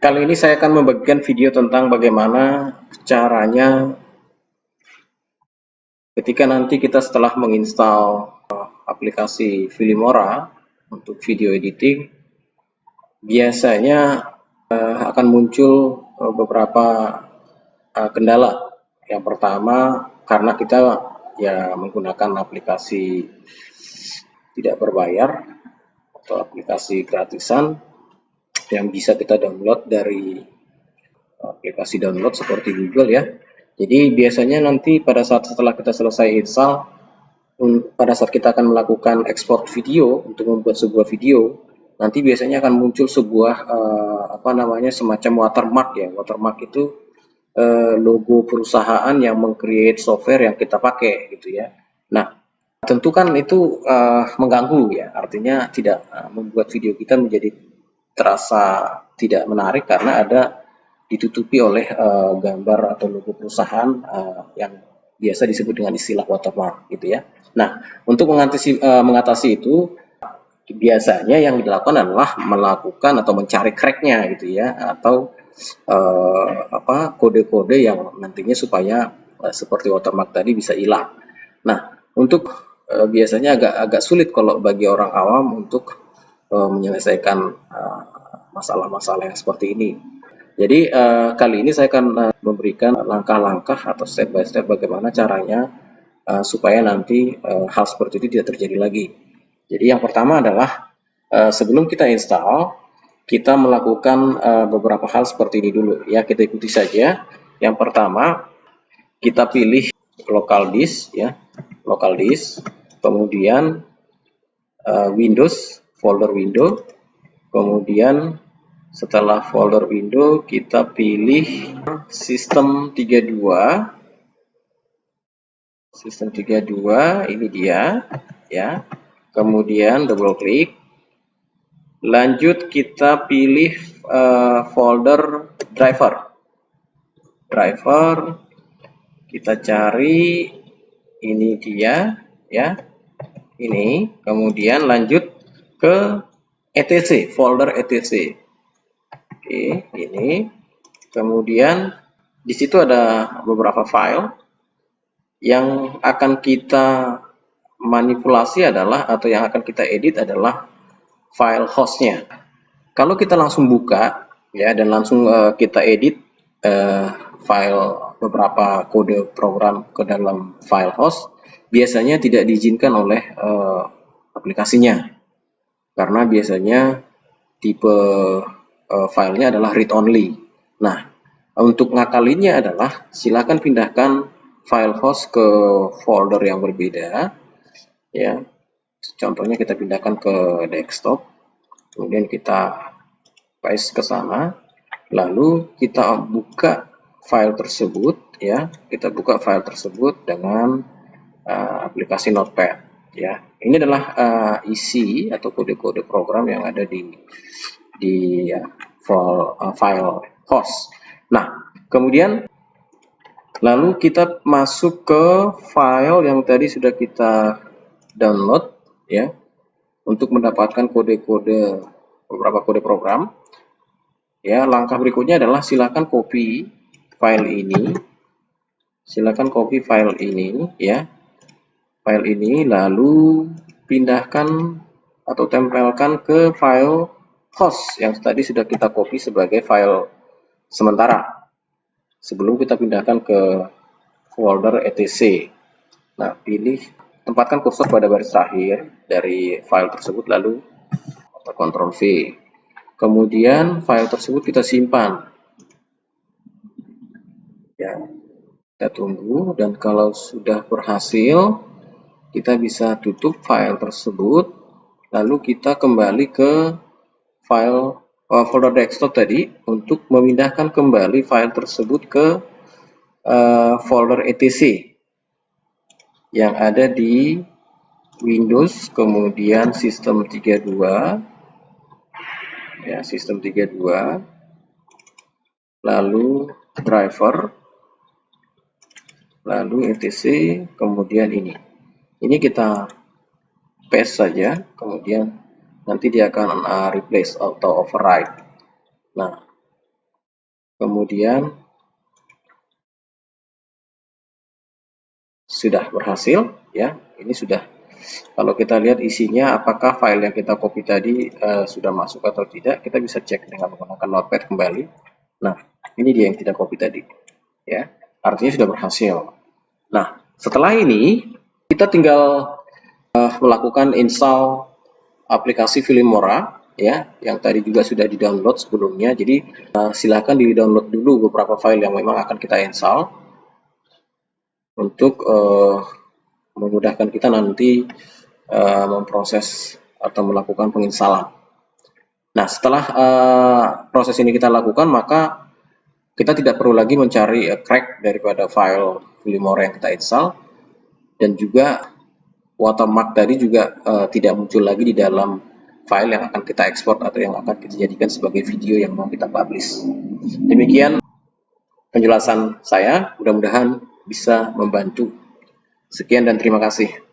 Kali ini saya akan membagikan video tentang bagaimana caranya ketika nanti kita setelah menginstal aplikasi Filmora untuk video editing, biasanya akan muncul beberapa kendala. Yang pertama, karena kita menggunakan aplikasi tidak berbayar atau aplikasi gratisan yang bisa kita download dari aplikasi download seperti Google ya. Jadi biasanya nanti pada saat setelah kita selesai install, pada saat kita akan melakukan ekspor video untuk membuat sebuah video, nanti biasanya akan muncul sebuah semacam watermark ya. Watermark itu logo perusahaan yang meng-create software yang kita pakai gitu ya. Nah, tentu kan itu mengganggu ya, artinya tidak membuat video kita menjadi terasa tidak menarik karena ada ditutupi oleh gambar atau logo perusahaan yang biasa disebut dengan istilah watermark gitu ya. Nah, untuk mengatasi itu biasanya yang dilakukan adalah melakukan atau mencari cracknya gitu ya, atau kode-kode yang nantinya supaya seperti watermark tadi bisa hilang. Nah, untuk biasanya agak sulit kalau bagi orang awam untuk menyelesaikan masalah-masalah yang seperti ini. Jadi kali ini saya akan memberikan langkah-langkah atau step by step bagaimana caranya supaya nanti hal seperti itu tidak terjadi lagi. Jadi yang pertama adalah sebelum kita install, kita melakukan beberapa hal seperti ini dulu ya, kita ikuti saja. Yang pertama, kita pilih local disk ya, local disk, kemudian Windows, folder window, kemudian setelah folder window kita pilih sistem 32. Sistem 32 ini dia ya. Kemudian double klik. Lanjut kita pilih folder driver. Driver kita cari, ini dia ya. Ini, kemudian lanjut ke etc, folder etc. Oke, ini. Kemudian di situ ada beberapa file yang akan kita manipulasi adalah, atau yang akan kita edit adalah file hostnya. Kalau kita langsung buka ya dan langsung kita edit file beberapa kode program ke dalam file host, biasanya tidak diizinkan oleh aplikasinya karena biasanya tipe filenya adalah read only. Nah, untuk ngakalinnya adalah silakan pindahkan file host ke folder yang berbeda ya. Contohnya kita pindahkan ke desktop, kemudian kita paste ke sana, lalu kita buka file tersebut ya. Kita buka file tersebut dengan aplikasi Notepad ya. Ini adalah isi atau kode-kode program yang ada di file host. Nah, kemudian lalu kita masuk ke file yang tadi sudah kita download ya, untuk mendapatkan kode-kode, beberapa kode program ya. Langkah berikutnya adalah silakan copy file ini, ya, file ini, lalu pindahkan atau tempelkan ke file host yang tadi sudah kita copy sebagai file sementara sebelum kita pindahkan ke folder etc. Nah, tempatkan kursor pada baris terakhir dari file tersebut, lalu Ctrl V. Kemudian file tersebut kita simpan ya. Kita tunggu, dan kalau sudah berhasil kita bisa tutup file tersebut, lalu kita kembali ke file folder desktop tadi untuk memindahkan kembali file tersebut ke folder etc yang ada di Windows, kemudian sistem 32 ya, sistem 32, lalu driver, lalu etc, kemudian ini kita paste saja, kemudian nanti dia akan replace atau override. Nah, Kemudian sudah berhasil ya. Ini sudah, kalau kita lihat isinya apakah file yang kita copy tadi sudah masuk atau tidak, kita bisa cek dengan menggunakan notepad kembali. Nah, ini dia yang tidak copy tadi ya, artinya sudah berhasil. Nah, setelah ini kita tinggal melakukan install aplikasi Filmora ya, yang tadi juga sudah di-download sebelumnya. Jadi silakan di-download dulu beberapa file yang memang akan kita install untuk memudahkan kita nanti memproses atau melakukan penginstalan. Nah, setelah proses ini kita lakukan, maka kita tidak perlu lagi mencari crack daripada file Filmora yang kita install, dan juga watermark tadi juga tidak muncul lagi di dalam file yang akan kita ekspor atau yang akan kita jadikan sebagai video yang mau kita publish. Demikian penjelasan saya, mudah-mudahan bisa membantu. Sekian dan terima kasih.